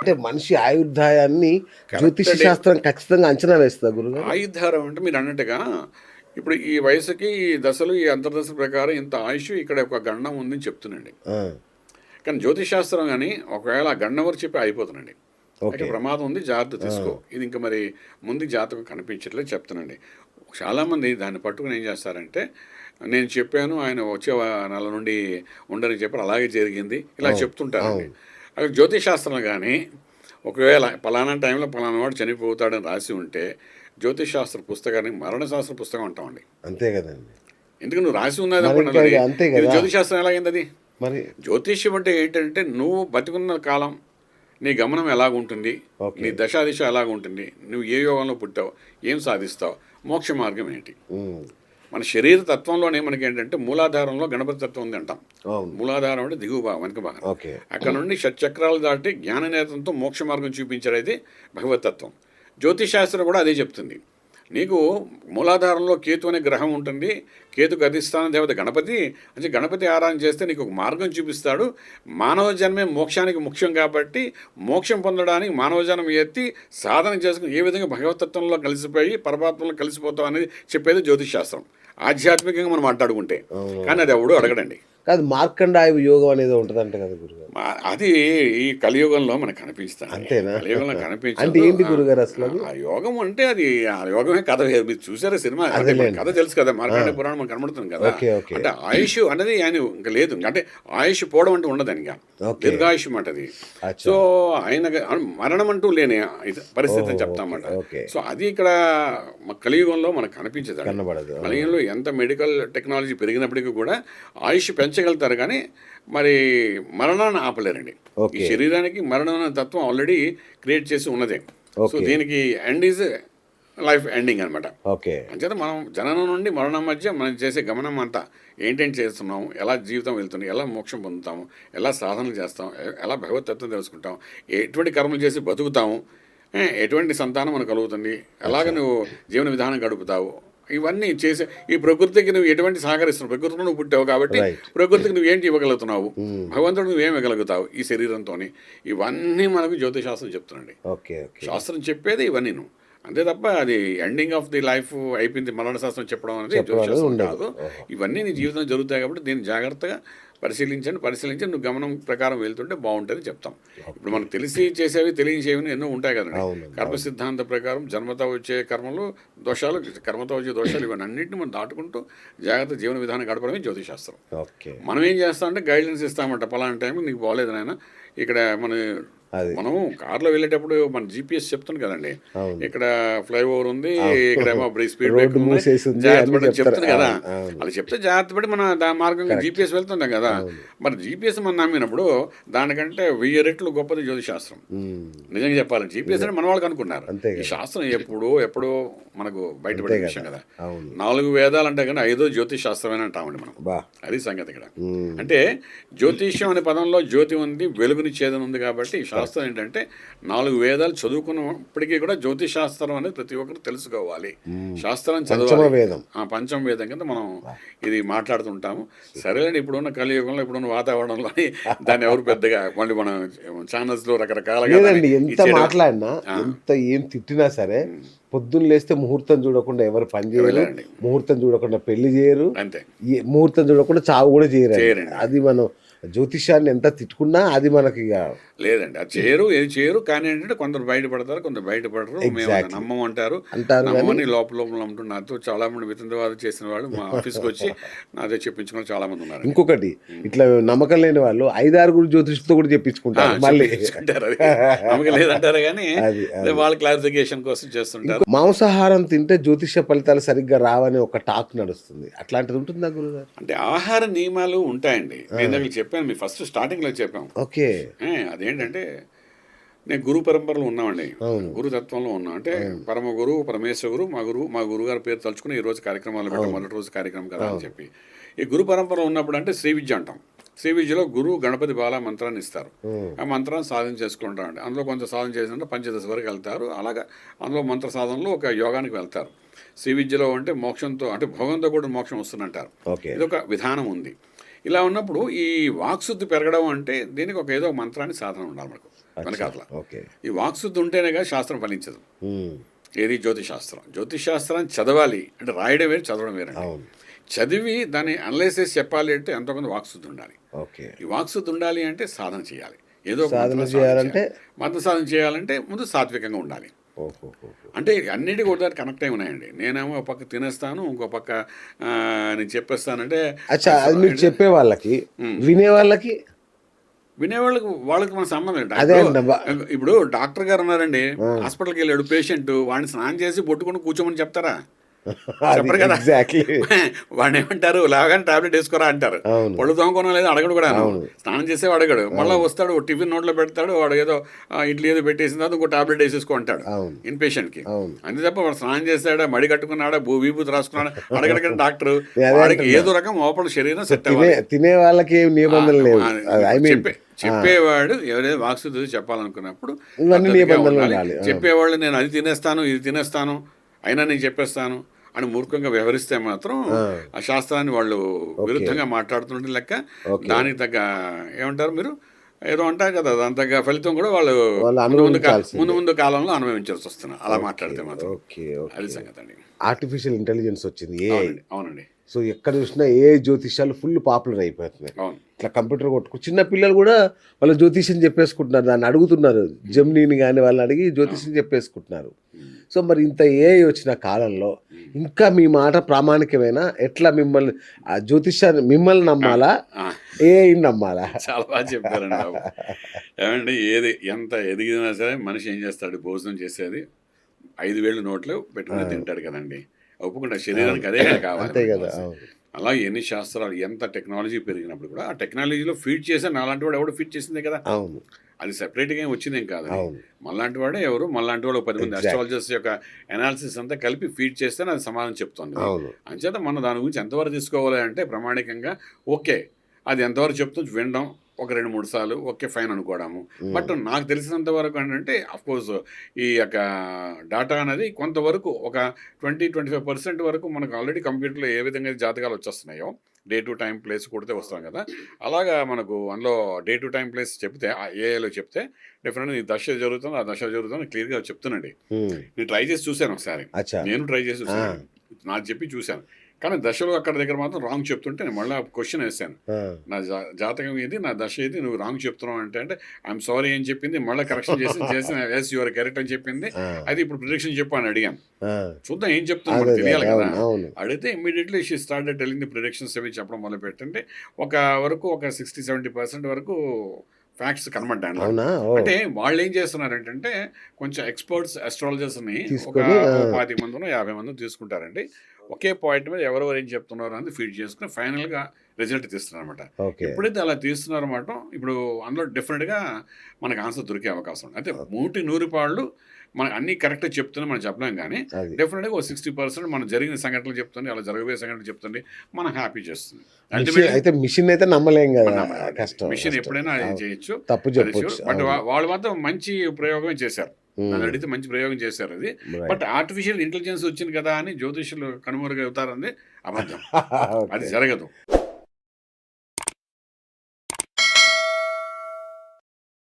అంటే మనిషి ఆయుర్దాయాన్ని కరెక్ట్ జ్యోతిష అండి. శాస్త్రం ఖచ్చితంగా అంచనా వేస్తదా గురుగారు? ఆయుర్ధారం అంటే మీరు అన్నట్టుగా ఇప్పుడు ఈ వయసుకి ఈ దశలు, ఈ అంతర్దశ ప్రకారం ఇంత ఆయుష్ ఇక్కడ ఒక గండం ఉందని చెప్తుందండి. ఆ! కానీ జ్యోతిష్ శాస్త్రం గాని ఒకవేళ ఆ గండం వరకు చెప్పి అయిపోతుందండి. అయితే ఓకే. ప్రమాదం ఉంది, జాగ్రత్త ఆ! తీసుకో. ఇది ఇంకా మరి ముందు జాతకం కనిపించట్లేదు చెప్తానండి. చాలామంది దాన్ని పట్టుకొని ఏం చేస్తారంటే, నేను చెప్పాను ఆయన వచ్చే నెల నుండి ఉండని చెప్పారు, అలాగే జరిగింది. ఇలా అవును. చెప్తుంటారండి. అవును. అక్కడ జ్యోతిష్ శాస్త్రం గాని ఒకవేళ పలానా టైంలో పలానా వాడు చనిపోతాడని రాసి ఉంటే, జ్యోతిష్ శాస్త్ర పుస్తకాన్ని మరణ శాస్త్ర పుస్తకం అంటామండి. అంతే గదండీ. ఎందుకు నువ్వు రాసి ఉన్నది మరి ఇంకా అనుకున్నది ఇది అంతే ఇది గదా! జ్యోతిష్ శాస్త్రం ఎలాగైంది అది? మరి జ్యోతిష్యం అంటే ఏంటంటే నువ్వు బతికున్న కాలం నీ గమనం ఎలాగుంటుంది, నీ ఓకే. దశాదిశ ఎలాగుంటుంది, నువ్వు ఏ యోగంలో పుట్టావు, ఏం సాధిస్తావు, మోక్ష మార్గం ఏంటి. హ్మ్. మన శరీర తత్వంలోనే మనకి ఏంటంటే మూలాధారంలో గణపతి తత్వం ఉంది అంటాం. అవును. మూలాధారం అంటే దిగువ భాగం, వెనుక భాగం. ఓకే. అక్కడ నుండి షట్చక్రాలు దాటి జ్ఞాననేతంతో మోక్ష మార్గం చూపించేది భగవతత్వం. జ్యోతిష్ శాస్త్రం కూడా అదే చెప్తుంది. నీకు మూలాధారంలో కేతు అనే గ్రహం ఉంటుంది. కేతుకు అధిష్టాన దేవత గణపతి. అంటే గణపతి ఆరాధన చేస్తే నీకు ఒక మార్గం చూపిస్తాడు. మానవ జన్మే మోక్షానికి ముఖ్యం కాబట్టి మోక్షం పొందడానికి మానవ జన్మ ఎత్తి సాధన చేసుకుని ఏ విధంగా భగవతత్వంలో కలిసిపోయి పరమాత్మలో కలిసిపోతావు అనేది చెప్పేది జ్యోతిష్ శాస్త్రం. ఆధ్యాత్మికంగా మనం మాట్లాడుకుంటే. అవును. కానీ అది ఎవడు అడగడండి. కాదు మార్కండాయు యోగం అనేది ఉంటదంట కదా గురుగారు? అది ఈ కలియుగంలో మనకు కనిపిస్తాను. అంతేనా? కలియుగంలో అంటే కనిపించదు. ఏంటి గురుగారు అసలు అది? ఆ యోగం అంటే అది ఆ యోగమే కథ వేరు. మీరు చూసారా సినిమా? అంటే మనకి అదేలేండి. కథ తెలుసు కదా, మార్కండేయ ఆ! పురాణం మనకు కనబడుతుంది కదా. ఓకే. ఓకే. అంటే ఆయుష్ అనేది ఆయన ఇంకా లేదు. అంటే ఆయుష్ పోవడం అంటూ ఉండదని ఇంకా ఓకే. దీర్ఘాయుష్యం అంటది. అచ్చా! సో ఆయన మరణం అంటూ లేని పరిస్థితి అని ఓహో! చెప్తామన్నమాట. ఓకే. ఓకే. సో అది ఇక్కడ కలియుగంలో మనకు కనిపించదు. కనబడదు. ఆ! కలియుగంలో ఎంత మెడికల్ టెక్నాలజీ పెరిగినప్పటికీ కూడా ఆయుష్ పెంచగలుగుతారు కానీ మరి మరణాన్ని ఆపలేరండి. ఈ ఓకే. శరీరానికి మరణం అనే తత్వం ఆల్రెడీ క్రియేట్ చేసి ఉన్నదే. So okay. దీనికి ఎండ్ ఈజ్ లైఫ్ ఎండింగ్ అనమాట. ఓకే. అంచేత మనం జననం నుండి మరణం మధ్య మనం చేసే గమనం అంతా ఏంటేం చేస్తున్నాం, ఎలా జీవితం వెళ్తుంది, ఎలా మోక్షం పొందుతాము, ఎలా సాధనలు చేస్తాం, ఎలా భగవతత్వం తెలుసుకుంటాం, ఎటువంటి కర్మలు చేసి బతుకుతాము, ఎటువంటి సంతానం మనకు కలుగుతుంది, ఎలాగ నువ్వు జీవన విధానం గడుపుతావు, ఇవన్నీ చేసే ఈ ప్రకృతికి నువ్వు ఎటువంటి సహకరిస్తున్నావు. ప్రకృతిలో నువ్వు పుట్టావు కాబట్టి రైట్. ప్రకృతికి నువ్వేంటి ఇవ్వగలుగుతున్నావు, హ్మ్. భగవంతుడు నువ్వేం ఇవ్వగలుగుతావు ఈ శరీరంతో, ఇవన్నీ మనకు జ్యోతిశాస్త్రం చెప్తున్నాండి. ఓకే. ఓకే. శాస్త్రం చెప్పేది ఇవన్నీ నువ్వు అంతే తప్ప అది ఎండింగ్ ఆఫ్ ది లైఫ్ అయిపోయింది మరణ శాస్త్రం చెప్పడం అనేది చెప్పడం అనేది జ్యోతిశాస్త్రం ఉండదు. కాదు. ఓహో! ఇవన్నీ నీ జీవితంలో జరుగుతాయి కాబట్టి దీన్ని జాగ్రత్తగా పరిశీలించి నువ్వు గమనం ప్రకారం వెళ్తుంటే బాగుంటుంది చెప్తాం. ఇప్పుడు మనకు తెలిసి చేసేవి తెలియచేవి ఎన్నో ఉంటాయి కదండి. అవునండి. కర్మ అవును. సిద్ధాంత ప్రకారం జన్మతో వచ్చే కర్మలు దోషాలు, కర్మతో వచ్చే దోషాలు ఇవన్నీ అన్నింటినీ మనం దాటుకుంటూ జాగ్రత్త జీవన విధానం గడపడమే జ్యోతిశాస్త్రం. ఓకే. మనం ఏం చేస్తామంటే గైడ్లైన్స్ ఇస్తామంట, పలానా టైంకి నీకు బాగోలేదు నాయన ఇక్కడ అది. మనం కార్లో వెళ్ళేటప్పుడు మన జీపీఎస్ చెప్తుంది కదండి, అవును. ఇక్కడ ఫ్లైఓవర్ ఉంది, అవును. ఇక్కడేమో స్పీడ్ రోడ్డు బ్రేక్ ఉంది, మూసేసింది జాగ్రత్త అని పడి చెప్తారు. చెప్తుంది కదా. అవును. అవును. అలా చెప్తే జాగ్రత్త పడి మన దాని మార్గంగా కరెక్ట్. జీపీఎస్ వెళ్తుంటాం కదా. అవును. మరి జీపీఎస్ మనం నమ్మినప్పుడు దానికంటే 1000 రెట్లు గొప్పది జ్యోతిశాస్త్రం. హ్మ్. నిజంగా చెప్పాలంటే జీపీఎస్ అంటే మన వాళ్ళకి అనుకున్నారు. అంతే ఈ కదా! శాస్త్రం ఎప్పుడో మనకు అంతే బయటపడే విషయం కదా! కదా. అవును. 4 వేదాలు అంటే కానీ 5వ జ్యోతిష్ శాస్త్రమని అంటామండి మనం. బా! అది సంగతి ఇక్కడ. హ్మ్. అంటే జ్యోతిష్యం అనే పదంలో జ్యోతి ఉంది, వెలుగునిచ్చేదని ఉంది కాబట్టి ఈ శాస్త్రం ఏంటంటే 4 వేదాలు చదువుకున్నప్పటికీ కూడా జ్యోతిష్ శాస్త్రం అనేది ప్రతి ఒక్కరు తెలుసుకోవాలి. శాస్త్రం పంచమ చదవాలి. వేదం. పంచమ వేదం కింద మనం ఇది మాట్లాడుతుంటాము. సరేలేండి, ఇప్పుడున్న కలియుగంలో ఇప్పుడున్న వాతావరణంలో దాన్ని ఎవరు పెద్దగా మళ్ళీ మనం ఛానల్స్లో రకరకాలుగా లేదండి. దాన్ని ఎంత ఇచ్చేయడం. మాట్లాడినా, ఆ. ఎంత ఏం తిట్టినా సరే పొద్దున్న లేస్తే ముహూర్తం చూడకుండా ఎవరు పని చేయరు. వెళ్ళండి. ముహూర్తం చూడకుండా పెళ్లి చేయరు. అంతే ముహూర్తం చూడకుండా చావు కూడా చేయరు. చేయరండి. అది మనం జ్యోతిష్యాన్ని ఎంత తిట్టుకున్నా అది మనకి ఇక లేదండి, అది ఏది చేయరు. కానీ ఏంటంటే కొందరు బయటపడతారు, కొందరు బయటపడరు. మేము Exactly. నమ్మం అంటారు. అంటారు కానీ నమ్మని లోపల అంటూ నాతో చాలా మంది వితండవాదం చేసిన వాళ్ళు మా ఆఫీస్కి వచ్చి నాతో చెప్పించుకుని చాలా మంది ఉన్నారు. ఇంకొకటి ఇట్లా నమ్మకం లేని వాళ్ళు 5-6 జ్యోతిష్తో కూడా చెప్పించుకుంటారు మళ్ళీ. చెప్పించుకుంటారు. అది నమ్మకం లేదంటారు కానీ అది వాళ్ళ క్లారిఫికేషన్ కోసం చేస్తుంటారు. మాంసాహారం తింటే జ్యోతిష్య ఫలితాలు సరిగ్గా రావని ఒక టాక్ నడుస్తుంది. అట్లాంటిది ఉంటుందా గురుగారు? అంటే ఆహార నియమాలు ఉంటాయండి. నేను దగ్గర చెప్పాను, మీ ఫస్ట్ స్టార్టింగ్లో చెప్పాం. ఓకే. అదేంటంటే నేను గురు పరంపరలో ఉన్నామండి. అవును. గురుతత్వంలో ఉన్నా అంటే పరమ గురువు పరమేశ్వర గురు మా గురువు గారి పేరు తలుచుకుని ఈ రోజు కార్యక్రమాలు పెట్టాం. మొదటి రోజు కార్యక్రమం కదా అని చెప్పి ఈ గురు పరంపర ఉన్నప్పుడు అంటే శ్రీ విద్య అంటాం. శ్రీ విద్యలో గురువు గణపతి బాల మంత్రాన్ని ఇస్తారు. ఆ మంత్రాన్ని సాధన చేసుకుంటారండి. అందులో కొంత సాధన చేసినట్టు పంచదశ వరకు వెళ్తారు. అలాగా అందులో మంత్ర సాధనలో ఒక యోగానికి వెళ్తారు. శ్రీ విద్యలో అంటే మోక్షంతో అంటే భోగంతో కూడా మోక్షం వస్తుందంటారు. ఓకే. ఇదొక విధానం ఉంది. ఇలా ఉన్నప్పుడు ఈ వాక్శుద్ధి పెరగడం అంటే దీనికి ఒక ఏదో మంత్రాన్ని సాధన ఉండాలి మనకు వెనకాతల. ఓకే. ఈ వాక్శుద్ధి ఉంటేనేగా శాస్త్రం ఫలించదు. ఏది జ్యోతిషాస్త్రం. జ్యోతిషాస్త్రాన్ని చదవాలి అంటే రాయడం వేరు, చదవడం వేరండి. అవును. చదివి దాన్ని అనలైజ్ చేసి చెప్పాలి అంటే ఎంతో కొంత వాక్శుద్ధి ఉండాలి. ఓకే. ఈ వాక్శుద్ధి ఉండాలి అంటే సాధన చేయాలి. ఏదో ఒక సాధన మంత్ర చేయాలంటే మంత్ర సాధన చేయాలంటే ముందు సాత్వికంగా ఉండాలి. ఓహో. అంటే అన్నిటికీ ఒకదానికి కనెక్ట్ అయి ఉన్నాయండి. నేనేమో ఒక పక్క తినేస్తాను, ఇంకో పక్క నేను చెప్పేస్తానంటే అచ్చా, అది మీరు చెప్పే వాళ్ళకి వినే వాళ్ళకి వినేవాళ్ళకి వాళ్ళకి మన సంబంధం ఏంటి? అదే ఇప్పుడు డాక్టర్ గారు ఉన్నారండి, హాస్పిటల్కి వెళ్ళాడు పేషెంట్, వాడిని స్నానం చేసి పొట్టుకొని కూర్చోమని చెప్తారా? చెప్పరు కదా. ఎగ్జాక్ట్లీ. వాడిని ఏమంటారు, లాగానే టాబ్లెట్ వేసుకోరా అంటారు. ఒళ్ళు తోముకోవడం లేదు అడగడు కూడా. స్నానం చేసేవాడు అడగడు. మళ్ళీ వస్తాడు టిఫిన్ నోట్లో పెడతాడు, వాడు ఏదో ఇడ్లీ ఏదో పెట్టేసిన తర్వాత ఇంకో టాబ్లెట్ వేసేసుకో అంటాడు ఇన్ పేషెంట్కి. అంతే తప్ప వాడు స్నానం చేస్తాడా, మడి కట్టుకున్నాడా, వీభూతి రాసుకున్నాడా అడగడగడ డాక్టర్. వాడికి ఏదో రకం లోపల శరీరం సెట్ అవ్వాలి. తినే వాళ్ళకి నిబంధనలు లేవు. చెప్పేవాడు ఎవరైతే వాక్శుద్ధి చెప్పాలనుకున్నప్పుడు చెప్పేవాళ్ళు నేను అది తినేస్తాను ఇది తినేస్తాను అయినా నేను చెప్పేస్తాను అని మూర్ఖంగా వ్యవహరిస్తే మాత్రం ఆ శాస్త్రాన్ని వాళ్ళు విరుద్ధంగా మాట్లాడుతుంటే లెక్క. దానికి తగ్గ ఏమంటారు మీరు ఏదో అంటారు కదా, దాని తగ్గ ఫలితం కూడా వాళ్ళు ముందు కాలంలో అనుభవించాల్సి వస్తున్నారు అలా మాట్లాడితే మాత్రం. అది సంగతి అండి. ఆర్టిఫిషియల్ ఇంటెలిజెన్స్ వచ్చింది. అవునండి. సో ఎక్కడ చూసినా ఏ జ్యోతిష్యాలు ఫుల్ పాపులర్ అయిపోతున్నాయి. ఇట్లా కంప్యూటర్ కొట్టుకు చిన్న పిల్లలు కూడా వాళ్ళ జ్యోతిష్యం చెప్పేసుకుంటున్నారు. దాన్ని అడుగుతున్నారు, జెమినీని కానీ వాళ్ళని అడిగి జ్యోతిష్యం చెప్పేసుకుంటున్నారు. సో మరి ఇంత ఏఐ వచ్చిన కాలంలో ఇంకా మీ మాట ప్రామాణికమైన ఎట్లా మిమ్మల్ని ఆ జ్యోతిష్యాన్ని మిమ్మల్ని నమ్మాలా, ఏఐని నమ్మాలా? చాలా బాగా చెప్పారండి బాబు. ఏమంటే ఏది ఎంత ఎదిగినా సరే మనిషి ఏం చేస్తాడు, భోజనం చేసేది 5,000 నోట్లు పెట్టుకుని తింటాడు కదండి. ఒప్పుకుంటా, శరీరానికి అదే కావాలి కదా. అలా ఎన్ని శాస్త్రాలు ఎంత టెక్నాలజీ పెరిగినప్పుడు కూడా ఆ టెక్నాలజీలో ఫీడ్ చేసే నాలాంటి వాడు ఎవడు ఫీడ్ చేసిందే కదా. అది సెపరేట్గా ఏం వచ్చిందేం కాదు. మళ్ళాంటి వాడే ఎవరు మళ్ళాంటి వాళ్ళు 10 మంది అస్ట్రాలజర్స్ యొక్క అనాలిసిస్ అంతా కలిపి ఫీడ్ చేస్తే అది సమాధానం చెప్తుంది. అంచేత మనం దాని గురించి ఎంతవరకు తీసుకోవాలి అంటే ప్రామాణికంగా ఓకే అది ఎంతవరకు చెప్తుంది వినడం, ఒక 2-3 సార్లు ఓకే ఫైన్ అనుకోవడము. బట్ నాకు తెలిసినంత వరకు ఏంటంటే అఫ్కోర్స్ ఈ యొక్క డేటా అనేది కొంతవరకు ఒక 20-25% వరకు మనకు ఆల్రెడీ కంప్యూటర్లో ఏ విధంగా జాతకాలు వచ్చేస్తున్నాయో డే టు టైం ప్లేస్ కొడితే వస్తాం కదా, అలాగా మనకు అందులో డే టు టైం ప్లేస్ చెప్తే ఏఐలో చెప్తే డెఫినెట్గా ఈ దశ జరుగుతుంది ఆ దశ జరుగుతుంది క్లియర్గా చెప్తున్నాండి. నేను ట్రై చేసి చూశాను ఒకసారి, నేను ట్రై చేసి చూసాను, నాకు చెప్పి చూశాను. కానీ దశలో అక్కడ దగ్గర మాత్రం రాంగ్ చెప్తుంటే నేను మళ్ళీ క్వశ్చన్ వేసాను, నా జాతకం ఏది, నా దశ ఏది, నువ్వు రాంగ్ చెప్తున్నావు అంటే ఐఎమ్ సారీ అని చెప్పింది. మళ్ళీ కరెక్షన్ చేసిన ఎస్ యువర్ కరెక్ట్ అని చెప్పింది. అది ఇప్పుడు ప్రిడిక్షన్ చెప్పు అని అడిగాను, చూద్దాం ఏం చెప్తున్నా తెలియాలి కదా. అడిగితే immediately she started telling the predictions అవి చెప్పడం మొదలు పెట్టండి. ఒక 60-70% వరకు ఫ్యాక్ట్స్ కనబడ్డాను. అంటే వాళ్ళు ఏం చేస్తున్నారంటే కొంచెం ఎక్స్పర్ట్స్ అస్ట్రాలజర్స్ని ఒక 10 మందినో 50 మందినో తీసుకుంటారండి. ఒకే పాయింట్ మీద ఎవరెవరు ఏం చెప్తున్నారు అనేది ఫీడ్ చేసుకుని ఫైనల్గా రిజల్ట్ తీస్తున్నారు అనమాట. ఎప్పుడైతే అలా తీస్తున్నారు అన్నమాట, ఇప్పుడు అందులో డెఫినెట్గా మనకు ఆన్సర్ దొరికే అవకాశం ఉంది. అయితే 100 పాళ్ళు మనకు అన్నీ కరెక్ట్గా చెప్తుంది మనం చెప్పలేం, కానీ డెఫినెట్గా ఒక 60% మనం జరిగిన సంఘటనలు చెప్తుంది, అలా జరగబోయే సంఘటనలు చెప్తుంది, మనం హ్యాపీ చేస్తుంది. అయితే మిషన్ అయితే నమ్మలేం కదా, మిషన్ ఎప్పుడైనా అది చేయొచ్చు, తప్పు చెప్పొచ్చు. బట్ వాళ్ళు మాత్రం మంచి ప్రయోగమే చేశారు, నన్ను అడిగితే మంచి ప్రయోగం చేశారు అది. బట్ ఆర్టిఫిషియల్ ఇంటెలిజెన్స్ వచ్చింది కదా అని జ్యోతిష్యులు కనుమరుగవుతారని అబద్ధం, అది జరగదు.